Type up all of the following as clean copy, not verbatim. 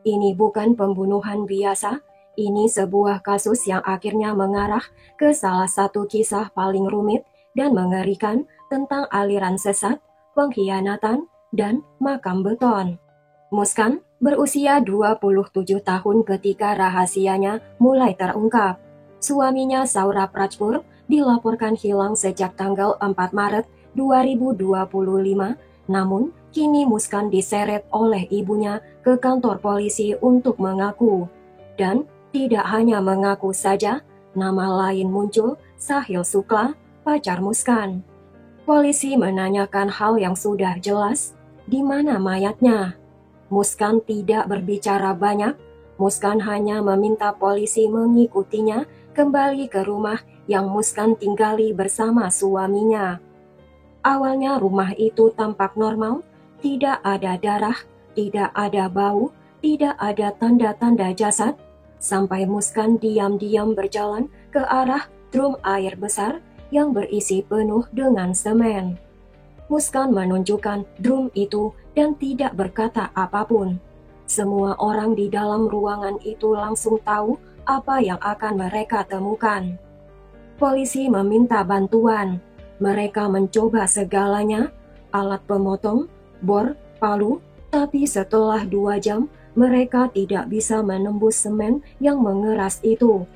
Ini bukan pembunuhan biasa, ini sebuah kasus yang akhirnya mengarah ke salah satu kisah paling rumit dan mengerikan tentang aliran sesat, pengkhianatan, dan makam beton. Muskan berusia 27 tahun ketika rahasianya mulai terungkap. Suaminya Saurabh Rajpur dilaporkan hilang sejak tanggal 4 Maret 2025, namun kini Muskan diseret oleh ibunya ke kantor polisi untuk mengaku. Dan tidak hanya mengaku saja, nama lain muncul, Sahil Shukla, pacar Muskan. Polisi menanyakan hal yang sudah jelas, di mana mayatnya? Muskan tidak berbicara banyak. Muskan hanya meminta polisi mengikutinya kembali ke rumah yang Muskan tinggali bersama suaminya. Awalnya rumah itu tampak normal, tidak ada darah, tidak ada bau, tidak ada tanda-tanda jasad, sampai Muskan diam-diam berjalan ke arah drum air besar yang berisi penuh dengan semen. Muskan menunjukkan drum itu dan tidak berkata apapun. Semua orang di dalam ruangan itu langsung tahu apa yang akan mereka temukan. Polisi meminta bantuan. Mereka mencoba segalanya, alat pemotong, bor, palu, tapi setelah 2 jam mereka tidak bisa menembus semen yang mengeras itu.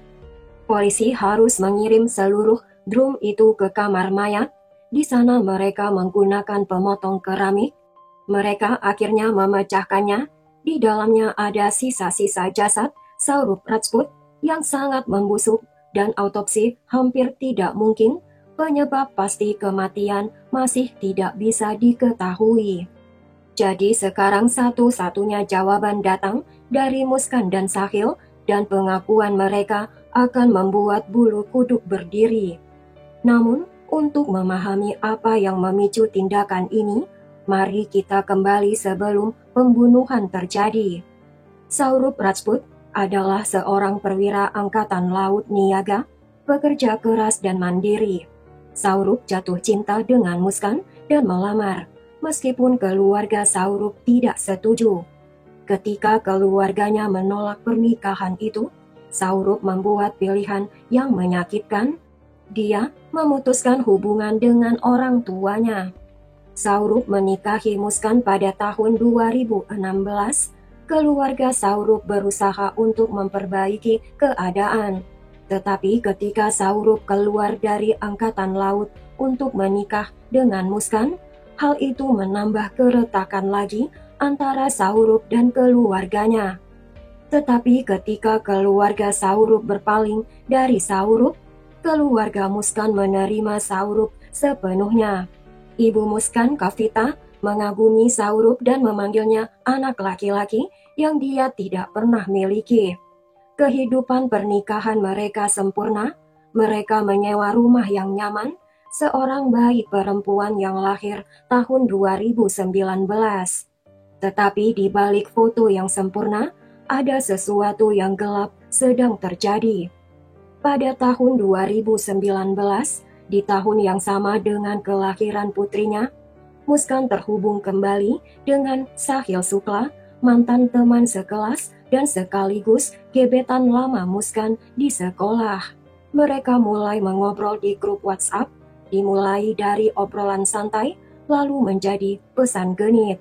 Polisi harus mengirim seluruh drum itu ke kamar mayat. Di sana mereka menggunakan pemotong keramik. Mereka akhirnya memecahkannya. Di dalamnya ada sisa-sisa jasad Saurabh Rajput yang sangat membusuk dan autopsi hampir tidak mungkin. Penyebab pasti kematian masih tidak bisa diketahui. Jadi sekarang satu-satunya jawaban datang dari Muskan dan Sahil, dan pengakuan mereka akan membuat bulu kuduk berdiri. Namun, untuk memahami apa yang memicu tindakan ini, mari kita kembali sebelum pembunuhan terjadi. Saurabh Rajput adalah seorang perwira angkatan laut niaga, pekerja keras dan mandiri. Saurabh jatuh cinta dengan Muskan dan melamar, meskipun keluarga Saurabh tidak setuju. Ketika keluarganya menolak pernikahan itu, Saurabh membuat pilihan yang menyakitkan. Dia memutuskan hubungan dengan orang tuanya. Saurabh menikahi Muskan pada tahun 2016. Keluarga Saurabh berusaha untuk memperbaiki keadaan. Tetapi ketika Saurabh keluar dari angkatan laut untuk menikah dengan Muskan, hal itu menambah keretakan lagi antara Saurabh dan keluarganya. Tetapi ketika keluarga Saurabh berpaling dari Saurabh, keluarga Muskan menerima Saurabh sepenuhnya. Ibu Muskan, Kavita, mengagumi Saurabh dan memanggilnya anak laki-laki yang dia tidak pernah miliki. Kehidupan pernikahan mereka sempurna. Mereka menyewa rumah yang nyaman, seorang bayi perempuan yang lahir tahun 2019. Tetapi di balik foto yang sempurna, ada sesuatu yang gelap sedang terjadi. Pada tahun 2019, di tahun yang sama dengan kelahiran putrinya, Muskan terhubung kembali dengan Sahil Shukla, mantan teman sekelas dan sekaligus gebetan lama Muskan di sekolah. Mereka mulai mengobrol di grup WhatsApp, dimulai dari obrolan santai, lalu menjadi pesan genit.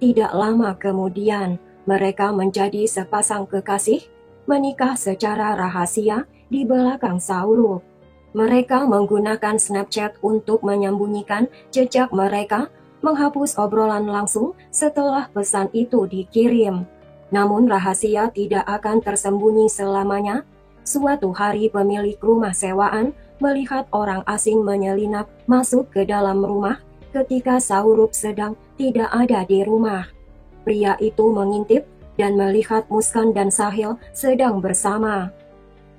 Tidak lama kemudian, mereka menjadi sepasang kekasih, menikah secara rahasia di belakang Saurabh. Mereka menggunakan Snapchat untuk menyembunyikan jejak mereka, menghapus obrolan langsung setelah pesan itu dikirim. Namun rahasia tidak akan tersembunyi selamanya. Suatu hari pemilik rumah sewaan melihat orang asing menyelinap masuk ke dalam rumah ketika Saurabh sedang tidak ada di rumah. Pria itu mengintip dan melihat Muskan dan Sahil sedang bersama.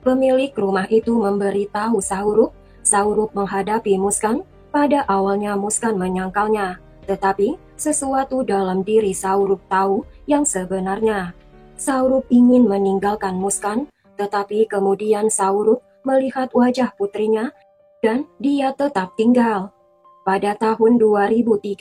Pemilik rumah itu memberitahu Saurabh. Saurabh menghadapi Muskan. Pada awalnya Muskan menyangkalnya, tetapi sesuatu dalam diri Saurabh tahu yang sebenarnya. Saurabh ingin meninggalkan Muskan, tetapi kemudian Saurabh melihat wajah putrinya dan dia tetap tinggal. Pada tahun 2013,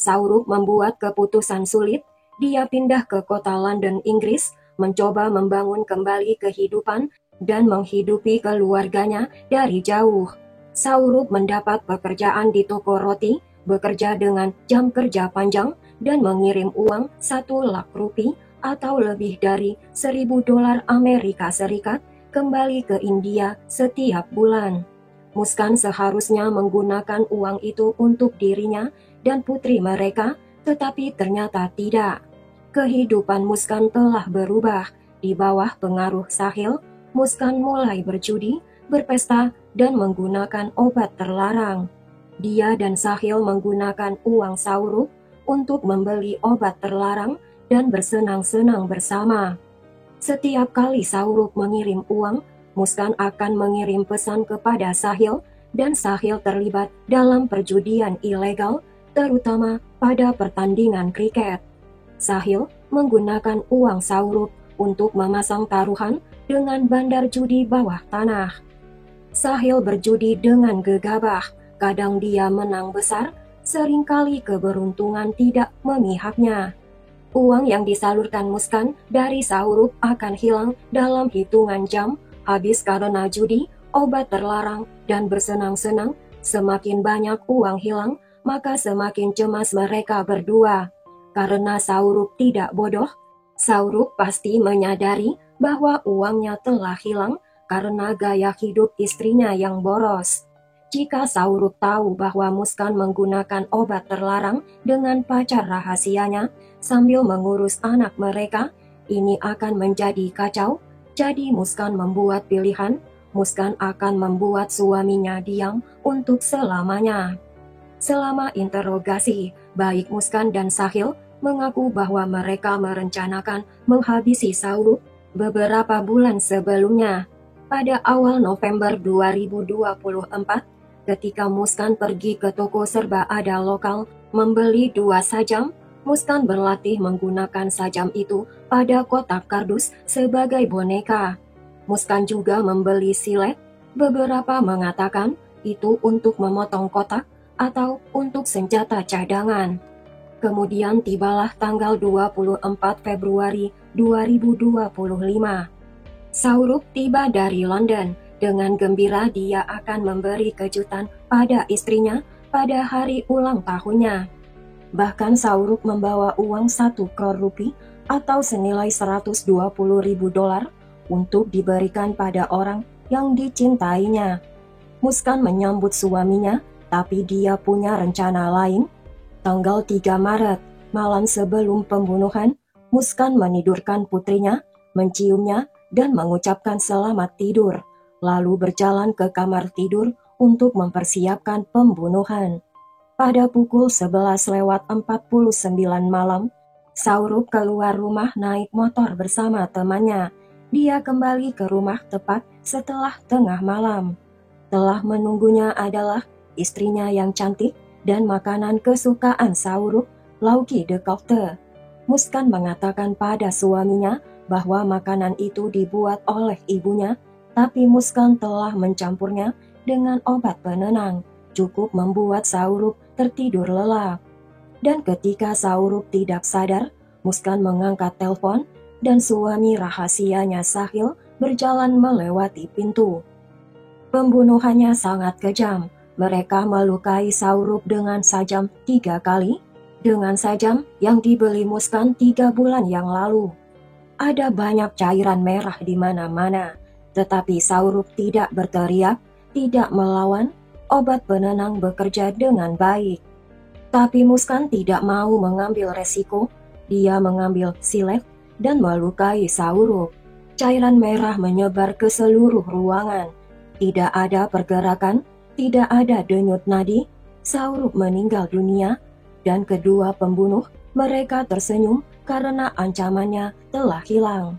Saurabh membuat keputusan sulit. Dia pindah ke kota London, Inggris, mencoba membangun kembali kehidupan dan menghidupi keluarganya dari jauh. Saurup mendapat pekerjaan di toko roti, bekerja dengan jam kerja panjang, dan mengirim uang 1 lakh rupiah atau lebih dari $1.000 Amerika Serikat kembali ke India setiap bulan. Muskan seharusnya menggunakan uang itu untuk dirinya dan putri mereka, tetapi ternyata tidak. Kehidupan Muskan telah berubah. Di bawah pengaruh Sahil, Muskan mulai berjudi, berpesta, dan menggunakan obat terlarang. Dia dan Sahil menggunakan uang Saurup untuk membeli obat terlarang dan bersenang-senang bersama. Setiap kali Saurup mengirim uang, Muskan akan mengirim pesan kepada Sahil, dan Sahil terlibat dalam perjudian ilegal, terutama pada pertandingan kriket. Sahil menggunakan uang Saurup untuk memasang taruhan dengan bandar judi bawah tanah. Sahil berjudi dengan gegabah, kadang dia menang besar, seringkali keberuntungan tidak memihaknya. Uang yang disalurkan Muskan dari Saurup akan hilang dalam hitungan jam, habis karena judi, obat terlarang, dan bersenang-senang. Semakin banyak uang hilang, maka semakin cemas mereka berdua. Karena Saurup tidak bodoh, Saurup pasti menyadari bahwa uangnya telah hilang karena gaya hidup istrinya yang boros. Jika Saurup tahu bahwa Muskan menggunakan obat terlarang dengan pacar rahasianya sambil mengurus anak mereka, ini akan menjadi kacau. Jadi Muskan membuat pilihan. Muskan akan membuat suaminya diam untuk selamanya. Selama interogasi, baik Muskan dan Sahil mengaku bahwa mereka merencanakan menghabisi Saurup beberapa bulan sebelumnya. Pada awal November 2024, ketika Muskan pergi ke toko serba ada lokal membeli 2 sajam, Muskan berlatih menggunakan sajam itu pada kotak kardus sebagai boneka. Muskan juga membeli silet. Beberapa mengatakan itu untuk memotong kotak atau untuk senjata cadangan. Kemudian tibalah tanggal 24 Februari 2025. Saurup tiba dari London. Dengan gembira dia akan memberi kejutan pada istrinya pada hari ulang tahunnya. Bahkan Saurup membawa uang 1 crore rupiah atau senilai $120.000 untuk diberikan pada orang yang dicintainya. Muskan menyambut suaminya, tapi dia punya rencana lain. Tanggal 3 Maret, malam sebelum pembunuhan, Muskan menidurkan putrinya, menciumnya, dan mengucapkan selamat tidur, lalu berjalan ke kamar tidur untuk mempersiapkan pembunuhan. Pada pukul 11:49 malam, Saurup keluar rumah naik motor bersama temannya. Dia kembali ke rumah tepat setelah tengah malam. Telah menunggunya adalah istrinya yang cantik dan makanan kesukaan Saurup, lauki de cocktail. Muskan mengatakan pada suaminya bahwa makanan itu dibuat oleh ibunya, tapi Muskan telah mencampurnya dengan obat penenang, cukup membuat Saurup tertidur lelap. Dan ketika Saurup tidak sadar, Muskan mengangkat telepon dan suami rahasianya Sahil berjalan melewati pintu. Pembunuhannya sangat kejam. Mereka melukai Saurup dengan sajam 3 kali, dengan sajam yang dibeli Muskan 3 bulan yang lalu. Ada banyak cairan merah di mana-mana, tetapi Saurup tidak berteriak, tidak melawan. Obat penenang bekerja dengan baik. Tapi Muskan tidak mau mengambil resiko. Dia mengambil silet dan melukai Saurup. Cairan merah menyebar ke seluruh ruangan. Tidak ada pergerakan, tidak ada denyut nadi. Saurup meninggal dunia, dan kedua pembunuh mereka tersenyum karena ancamannya telah hilang.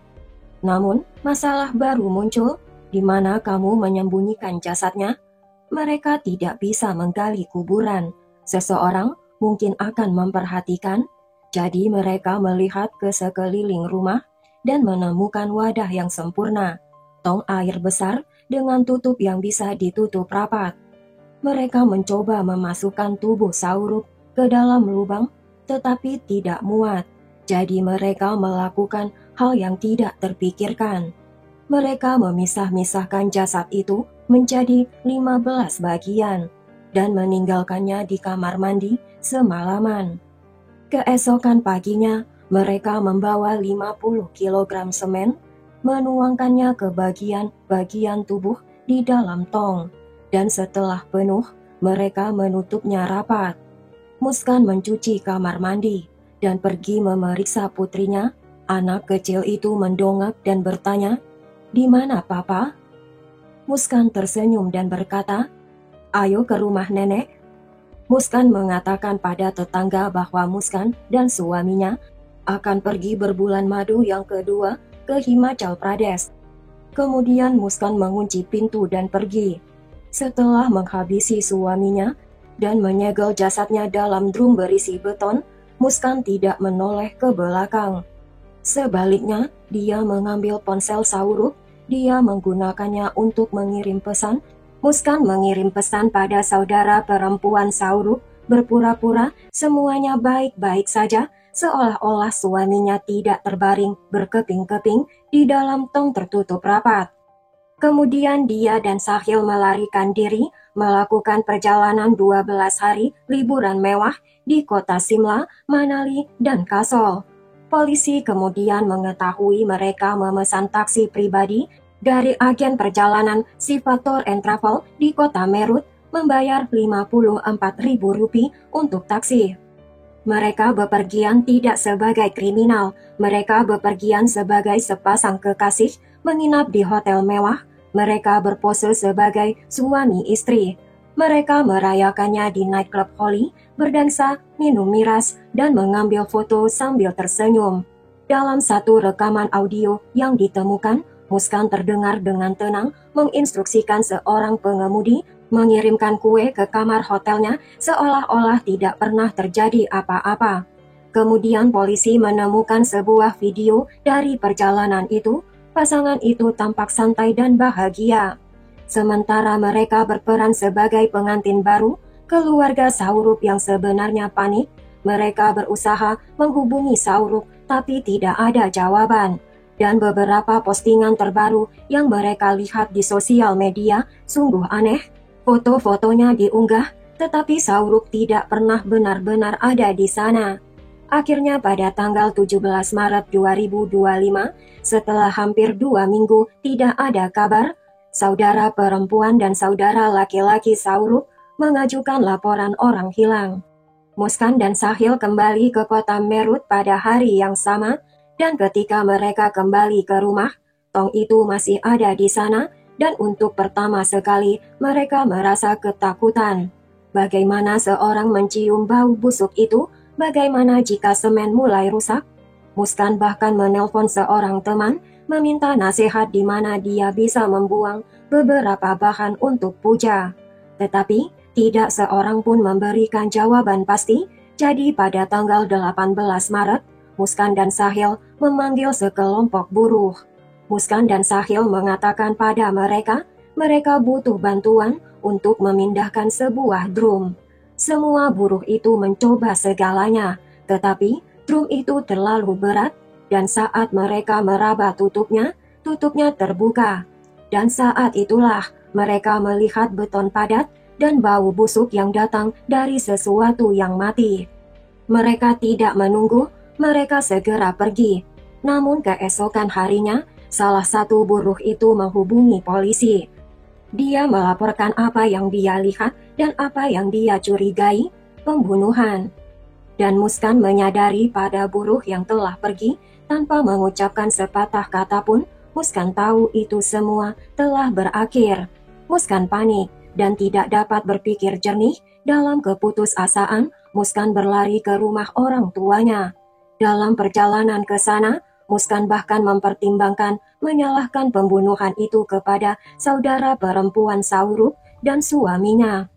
Namun, masalah baru muncul, di mana kamu menyembunyikan jasadnya. Mereka tidak bisa menggali kuburan. Seseorang mungkin akan memperhatikan, jadi mereka melihat ke sekeliling rumah dan menemukan wadah yang sempurna, tong air besar dengan tutup yang bisa ditutup rapat. Mereka mencoba memasukkan tubuh Saurup ke dalam lubang, tetapi tidak muat. Jadi mereka melakukan hal yang tidak terpikirkan. Mereka memisah-misahkan jasad itu menjadi 15 bagian dan meninggalkannya di kamar mandi semalaman. Keesokan paginya, mereka membawa 50 kilogram semen, menuangkannya ke bagian-bagian tubuh di dalam tong, dan setelah penuh, mereka menutupnya rapat. Muskan mencuci kamar mandi dan pergi memeriksa putrinya. Anak kecil itu mendongak dan bertanya, "Di mana Papa?" Muskan tersenyum dan berkata, "Ayo ke rumah nenek." Muskan mengatakan pada tetangga bahwa Muskan dan suaminya akan pergi berbulan madu yang kedua ke Himachal Pradesh. Kemudian Muskan mengunci pintu dan pergi. Setelah menghabisi suaminya dan menyegel jasadnya dalam drum berisi beton, Muskan tidak menoleh ke belakang. Sebaliknya, dia mengambil ponsel Sauruk. Dia menggunakannya untuk mengirim pesan. Muskan mengirim pesan pada saudara perempuan Sauruk, berpura-pura semuanya baik-baik saja, seolah-olah suaminya tidak terbaring berkeping-keping di dalam tong tertutup rapat. Kemudian dia dan Sahil melarikan diri, melakukan perjalanan 12 hari liburan mewah di kota Simla, Manali, dan Kasol. Polisi kemudian mengetahui mereka memesan taksi pribadi dari agen perjalanan Sivator and Travel di kota Merut, membayar Rp54.000 untuk taksi. Mereka bepergian tidak sebagai kriminal, mereka bepergian sebagai sepasang kekasih, menginap di hotel mewah, mereka berpose sebagai suami istri. Mereka merayakannya di nightclub Holly, berdansa, minum miras, dan mengambil foto sambil tersenyum. Dalam satu rekaman audio yang ditemukan, Muskan terdengar dengan tenang menginstruksikan seorang pengemudi mengirimkan kue ke kamar hotelnya seolah-olah tidak pernah terjadi apa-apa. Kemudian polisi menemukan sebuah video dari perjalanan itu. Pasangan itu tampak santai dan bahagia. Sementara mereka berperan sebagai pengantin baru, keluarga Sauruk yang sebenarnya panik. Mereka berusaha menghubungi Sauruk, tapi tidak ada jawaban. Dan beberapa postingan terbaru yang mereka lihat di sosial media sungguh aneh. Foto-fotonya diunggah, tetapi Sauruk tidak pernah benar-benar ada di sana. Akhirnya pada tanggal 17 Maret 2025, setelah hampir 2 minggu tidak ada kabar, saudara perempuan dan saudara laki-laki Sauruk mengajukan laporan orang hilang. Muskan dan Sahil kembali ke kota Merut pada hari yang sama, dan ketika mereka kembali ke rumah, tong itu masih ada di sana, dan untuk pertama sekali mereka merasa ketakutan. Bagaimana seorang mencium bau busuk itu? Bagaimana jika semen mulai rusak? Muskan bahkan menelpon seorang teman, meminta nasihat di mana dia bisa membuang beberapa bahan untuk puja. Tetapi, tidak seorang pun memberikan jawaban pasti, jadi pada tanggal 18 Maret, Muskan dan Sahil memanggil sekelompok buruh. Muskan dan Sahil mengatakan pada mereka butuh bantuan untuk memindahkan sebuah drum. Semua buruh itu mencoba segalanya, tetapi drum itu terlalu berat, dan saat mereka meraba tutupnya terbuka. Dan saat itulah mereka melihat beton padat dan bau busuk yang datang dari sesuatu yang mati. Mereka tidak menunggu, mereka segera pergi. Namun keesokan harinya, salah satu buruh itu menghubungi polisi. Dia melaporkan apa yang dia lihat dan apa yang dia curigai, pembunuhan. Dan Muskan menyadari pada buruh yang telah pergi tanpa mengucapkan sepatah kata pun, Muskan tahu itu semua telah berakhir. Muskan panik dan tidak dapat berpikir jernih. Dalam keputusasaan, Muskan berlari ke rumah orang tuanya. Dalam perjalanan ke sana, Muskan bahkan mempertimbangkan menyalahkan pembunuhan itu kepada saudara perempuan Sauruk dan suaminya.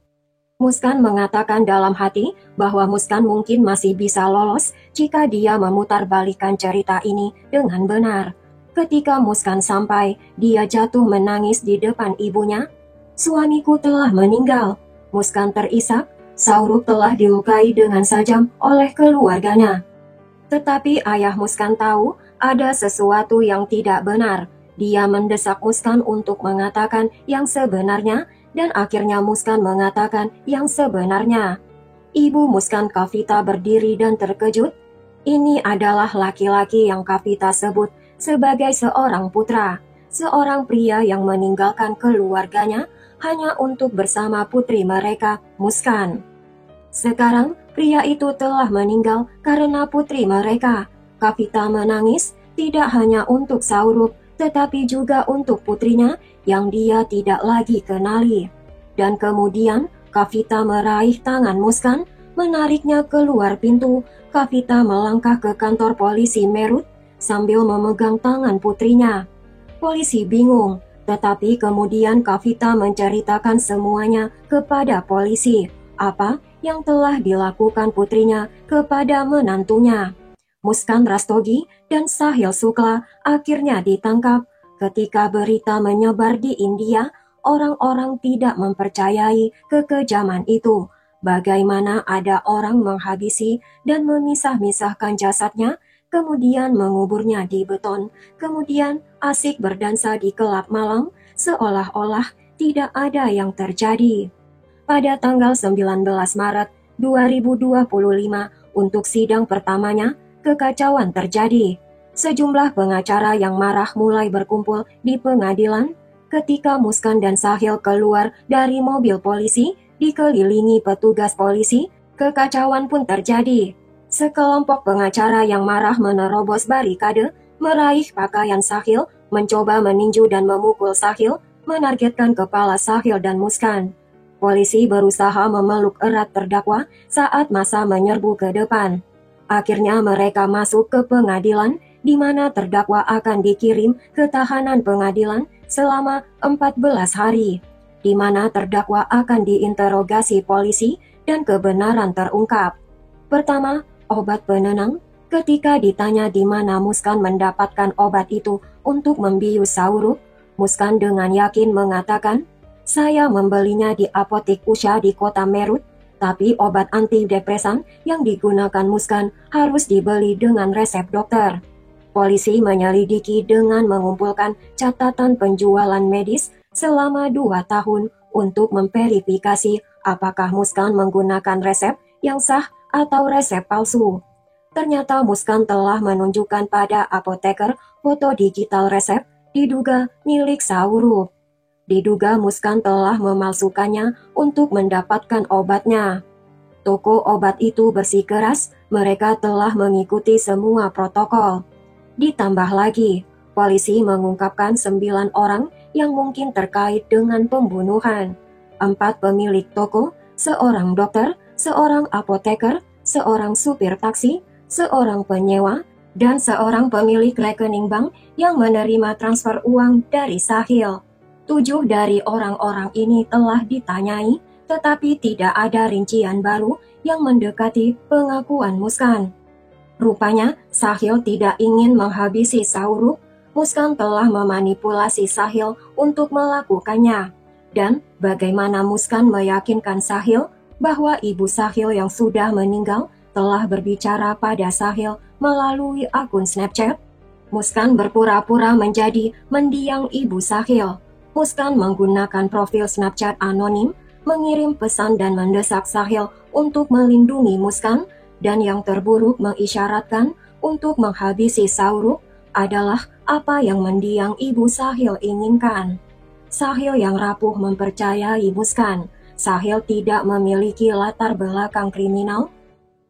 Muskan mengatakan dalam hati bahwa Muskan mungkin masih bisa lolos jika dia memutarbalikkan cerita ini dengan benar. Ketika Muskan sampai, dia jatuh menangis di depan ibunya. "Suamiku telah meninggal." Muskan terisak, Sauruk telah dilukai dengan sajam oleh keluarganya. Tetapi ayah Muskan tahu ada sesuatu yang tidak benar. Dia mendesak Muskan untuk mengatakan yang sebenarnya dan akhirnya Muskan mengatakan yang sebenarnya. Ibu Muskan Kavita berdiri dan terkejut. Ini adalah laki-laki yang Kavita sebut sebagai seorang putra, seorang pria yang meninggalkan keluarganya hanya untuk bersama putri mereka, Muskan. Sekarang, pria itu telah meninggal karena putri mereka. Kavita menangis tidak hanya untuk Saurup, tetapi juga untuk putrinya yang dia tidak lagi kenali. Dan kemudian, Kavita meraih tangan Muskan, menariknya keluar pintu. Kavita melangkah ke kantor polisi Merut sambil memegang tangan putrinya. Polisi bingung, tetapi kemudian Kavita menceritakan semuanya kepada polisi. Apa yang telah dilakukan putrinya kepada menantunya. Muskan Rastogi dan Sahil Sukla akhirnya ditangkap. Ketika berita menyebar di India, orang-orang tidak mempercayai kekejaman itu. Bagaimana ada orang menghabisi dan memisah-misahkan jasadnya, kemudian menguburnya di beton, kemudian asik berdansa di kelab malam, seolah-olah tidak ada yang terjadi. Pada tanggal 19 Maret 2025, untuk sidang pertamanya, kekacauan terjadi. Sejumlah pengacara yang marah mulai berkumpul di pengadilan. Ketika Muskan dan Sahil keluar dari mobil polisi, dikelilingi petugas polisi, kekacauan pun terjadi. Sekelompok pengacara yang marah menerobos barikade, meraih pakaian Sahil, mencoba meninju dan memukul Sahil, menargetkan kepala Sahil dan Muskan. Polisi berusaha memeluk erat terdakwa saat masa menyerbu ke depan. Akhirnya mereka masuk ke pengadilan, di mana terdakwa akan dikirim ke tahanan pengadilan selama 14 hari. Di mana terdakwa akan diinterogasi polisi dan kebenaran terungkap. Pertama, obat penenang. Ketika ditanya di mana Muskan mendapatkan obat itu untuk membius Saurup, Muskan dengan yakin mengatakan, "Saya membelinya di apotek Usha di kota Merut, tapi obat antidepresan yang digunakan Muskan harus dibeli dengan resep dokter." Polisi menyelidiki dengan mengumpulkan catatan penjualan medis selama 2 tahun untuk memverifikasi apakah Muskan menggunakan resep yang sah atau resep palsu. Ternyata Muskan telah menunjukkan pada apoteker foto digital resep diduga milik Saurup. Diduga Muskan telah memalsukannya untuk mendapatkan obatnya. Toko obat itu bersikeras, mereka telah mengikuti semua protokol. Ditambah lagi, polisi mengungkapkan 9 orang yang mungkin terkait dengan pembunuhan. 4 pemilik toko, seorang dokter, seorang apoteker, seorang supir taksi, seorang penyewa, dan seorang pemilik rekening bank yang menerima transfer uang dari Sahil. 7 dari orang-orang ini telah ditanyai, tetapi tidak ada rincian baru yang mendekati pengakuan Muskan. Rupanya, Sahil tidak ingin menghabisi Saurup. Muskan telah memanipulasi Sahil untuk melakukannya. Dan bagaimana Muskan meyakinkan Sahil bahwa ibu Sahil yang sudah meninggal telah berbicara pada Sahil melalui akun Snapchat? Muskan berpura-pura menjadi mendiang ibu Sahil. Muskan menggunakan profil Snapchat anonim, mengirim pesan dan mendesak Sahil untuk melindungi Muskan, dan yang terburuk mengisyaratkan untuk menghabisi Saurup adalah apa yang mendiang ibu Sahil inginkan. Sahil yang rapuh mempercayai Muskan. Sahil tidak memiliki latar belakang kriminal.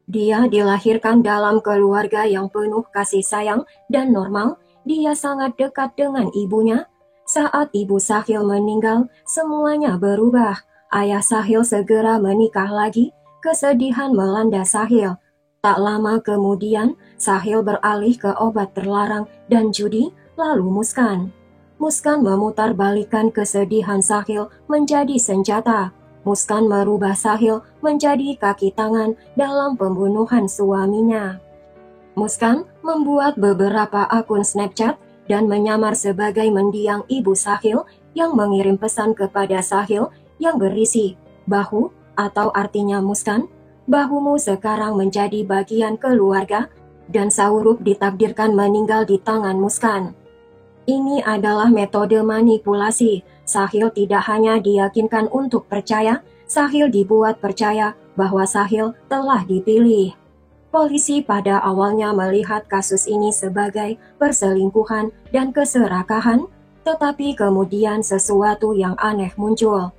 Dia dilahirkan dalam keluarga yang penuh kasih sayang dan normal. Dia sangat dekat dengan ibunya. Saat ibu Sahil meninggal, semuanya berubah. Ayah Sahil segera menikah lagi. Kesedihan melanda Sahil. Tak lama kemudian, Sahil beralih ke obat terlarang dan judi, lalu Muskan. Muskan memutarbalikkan kesedihan Sahil menjadi senjata. Muskan merubah Sahil menjadi kaki tangan dalam pembunuhan suaminya. Muskan membuat beberapa akun Snapchat dan menyamar sebagai mendiang ibu Sahil yang mengirim pesan kepada Sahil yang berisi, "Bahu," atau artinya Muskan, "bahumu sekarang menjadi bagian keluarga." dan Saurup ditakdirkan meninggal di tangan Muskan. Ini adalah metode manipulasi. Sahil tidak hanya diyakinkan untuk percaya, Sahil dibuat percaya bahwa Sahil telah dipilih. Polisi pada awalnya melihat kasus ini sebagai perselingkuhan dan keserakahan, tetapi kemudian sesuatu yang aneh muncul.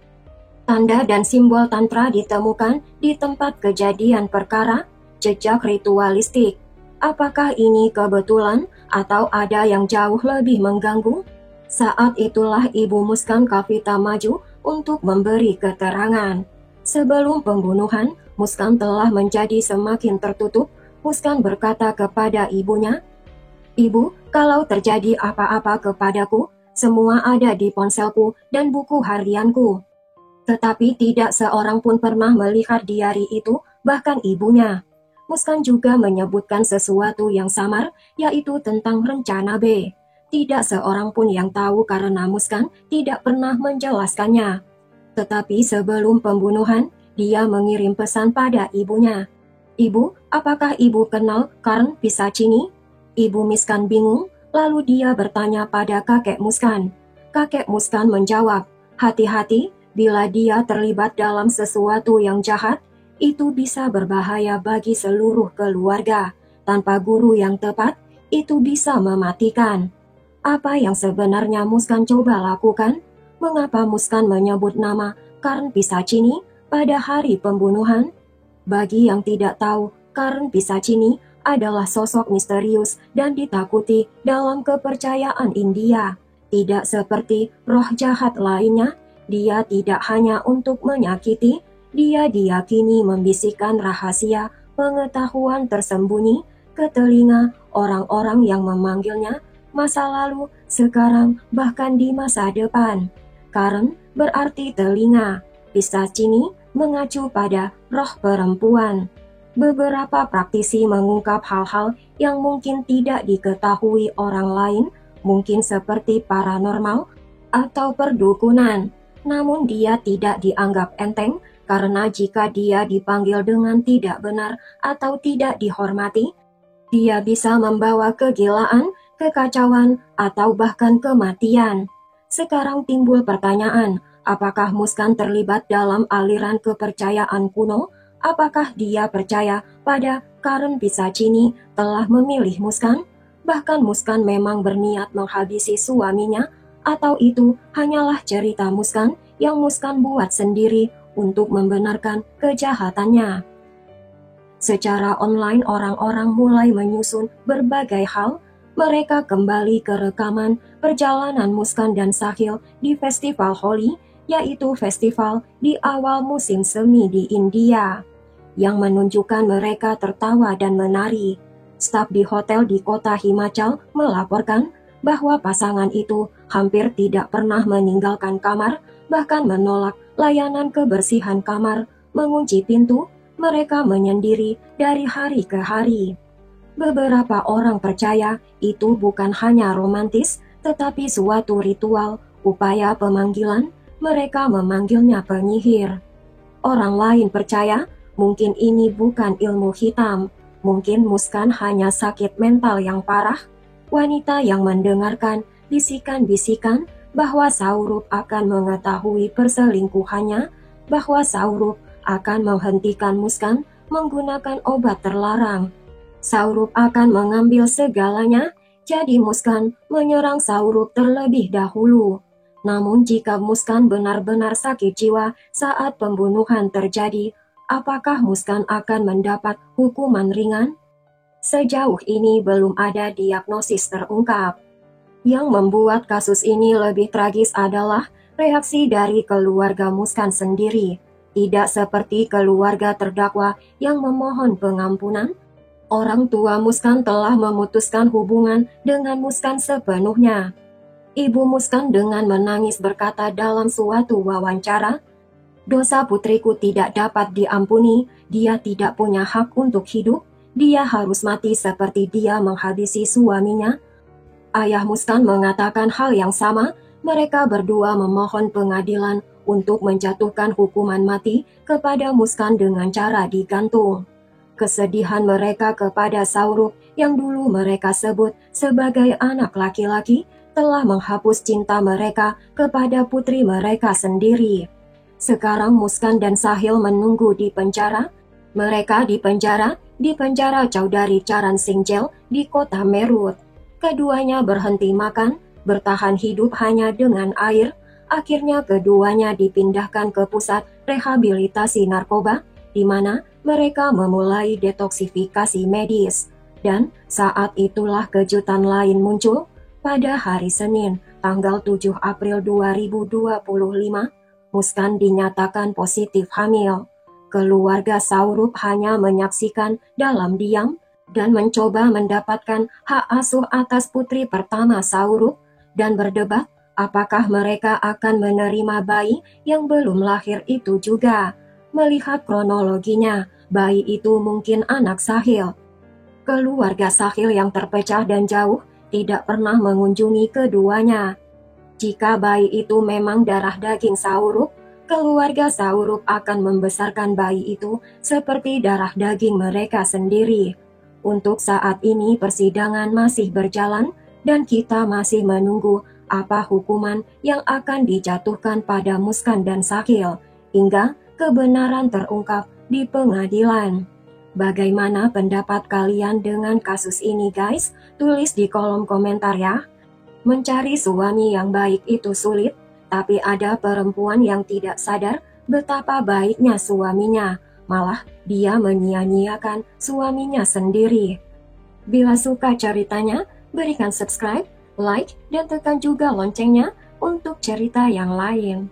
Tanda dan simbol tantra ditemukan di tempat kejadian perkara, jejak ritualistik. Apakah ini kebetulan atau ada yang jauh lebih mengganggu? Saat itulah Ibu Muskan Kavita maju untuk memberi keterangan. Sebelum pembunuhan, Muskan telah menjadi semakin tertutup. Muskan berkata kepada ibunya, "Ibu, kalau terjadi apa-apa kepadaku, semua ada di ponselku dan buku harianku." Tetapi tidak seorang pun pernah melihat diari itu, bahkan ibunya. Muskan juga menyebutkan sesuatu yang samar, yaitu tentang rencana B. Tidak seorang pun yang tahu karena Muskan tidak pernah menjelaskannya. Tetapi sebelum pembunuhan, dia mengirim pesan pada ibunya. "Ibu, apakah ibu kenal Karn Pisacini?" Ibu Muskan bingung, lalu dia bertanya pada kakek Muskan. Kakek Muskan menjawab, "Hati-hati, bila dia terlibat dalam sesuatu yang jahat, itu bisa berbahaya bagi seluruh keluarga. Tanpa guru yang tepat, itu bisa mematikan." Apa yang sebenarnya Muskan coba lakukan? Mengapa Muskan menyebut nama Karn Pisacini pada hari pembunuhan? Bagi yang tidak tahu, Karn Pisacini adalah sosok misterius dan ditakuti dalam kepercayaan India. Tidak seperti roh jahat lainnya, dia tidak hanya untuk menyakiti, dia diyakini membisikkan rahasia pengetahuan tersembunyi ke telinga orang-orang yang memanggilnya masa lalu, sekarang, bahkan di masa depan. Karn berarti telinga. Pisacini mengacu pada roh perempuan. Beberapa praktisi mengungkap hal-hal yang mungkin tidak diketahui orang lain, mungkin seperti paranormal atau perdukunan. Namun dia tidak dianggap enteng, karena jika dia dipanggil dengan tidak benar atau tidak dihormati, dia bisa membawa kegilaan, kekacauan, atau bahkan kematian. Sekarang timbul pertanyaan, apakah Muskan terlibat dalam aliran kepercayaan kuno? Apakah dia percaya pada Karn Pisacini telah memilih Muskan? Bahkan Muskan memang berniat menghabisi suaminya, atau itu hanyalah cerita Muskan yang Muskan buat sendiri untuk membenarkan kejahatannya. Secara online orang-orang mulai menyusun berbagai hal. Mereka kembali ke rekaman perjalanan Muskan dan Sahil di Festival Holi, yaitu festival di awal musim semi di India, yang menunjukkan mereka tertawa dan menari. Staf di hotel di kota Himachal melaporkan bahwa pasangan itu hampir tidak pernah meninggalkan kamar, bahkan menolak layanan kebersihan kamar, mengunci pintu. Mereka menyendiri dari hari ke hari. Beberapa orang percaya itu bukan hanya romantis, tetapi suatu ritual, upaya pemanggilan. Mereka memanggilnya penyihir. Orang lain percaya mungkin ini bukan ilmu hitam, mungkin Muskan hanya sakit mental yang parah. Wanita yang mendengarkan bisikan-bisikan bahwa Saurup akan mengetahui perselingkuhannya, bahwa Saurup akan menghentikan Muskan menggunakan obat terlarang. Saurup akan mengambil segalanya, jadi Muskan menyerang Saurup terlebih dahulu. Namun jika Muskan benar-benar sakit jiwa saat pembunuhan terjadi, apakah Muskan akan mendapat hukuman ringan? Sejauh ini belum ada diagnosis terungkap. Yang membuat kasus ini lebih tragis adalah reaksi dari keluarga Muskan sendiri. Tidak seperti keluarga terdakwa yang memohon pengampunan. Orang tua Muskan telah memutuskan hubungan dengan Muskan sepenuhnya. Ibu Muskan dengan menangis berkata dalam suatu wawancara, "Dosa putriku tidak dapat diampuni, dia tidak punya hak untuk hidup, dia harus mati seperti dia menghabisi suaminya." Ayah Muskan mengatakan hal yang sama. Mereka berdua memohon pengadilan untuk menjatuhkan hukuman mati kepada Muskan dengan cara digantung. Kesedihan mereka kepada Saurup yang dulu mereka sebut sebagai anak laki-laki telah menghapus cinta mereka kepada putri mereka sendiri. Sekarang Muskan dan Sahil menunggu di penjara. Mereka di penjara Chaudhary Charan Singh Jail di kota Meerut. Keduanya berhenti makan, bertahan hidup hanya dengan air. Akhirnya keduanya dipindahkan ke pusat rehabilitasi narkoba, di mana mereka memulai detoksifikasi medis. Dan saat itulah kejutan lain muncul. Pada hari Senin, tanggal 7 April 2025, Muskan dinyatakan positif hamil. Keluarga Saurup hanya menyaksikan dalam diam dan mencoba mendapatkan hak asuh atas putri pertama Saurup dan berdebat apakah mereka akan menerima bayi yang belum lahir itu juga. Melihat kronologinya, bayi itu mungkin anak Sahil. Keluarga Sahil yang terpecah dan jauh tidak pernah mengunjungi keduanya. Jika bayi itu memang darah daging Saurup, keluarga Saurup akan membesarkan bayi itu seperti darah daging mereka sendiri. Untuk saat ini persidangan masih berjalan dan kita masih menunggu apa hukuman yang akan dijatuhkan pada Muskan dan Sahil hingga kebenaran terungkap di pengadilan. Bagaimana pendapat kalian dengan kasus ini guys? Tulis di kolom komentar ya. Mencari suami yang baik itu sulit, tapi ada perempuan yang tidak sadar betapa baiknya suaminya. Malah dia menyia-nyiakan suaminya sendiri. Bila suka ceritanya, berikan subscribe, like, dan tekan juga loncengnya untuk cerita yang lain.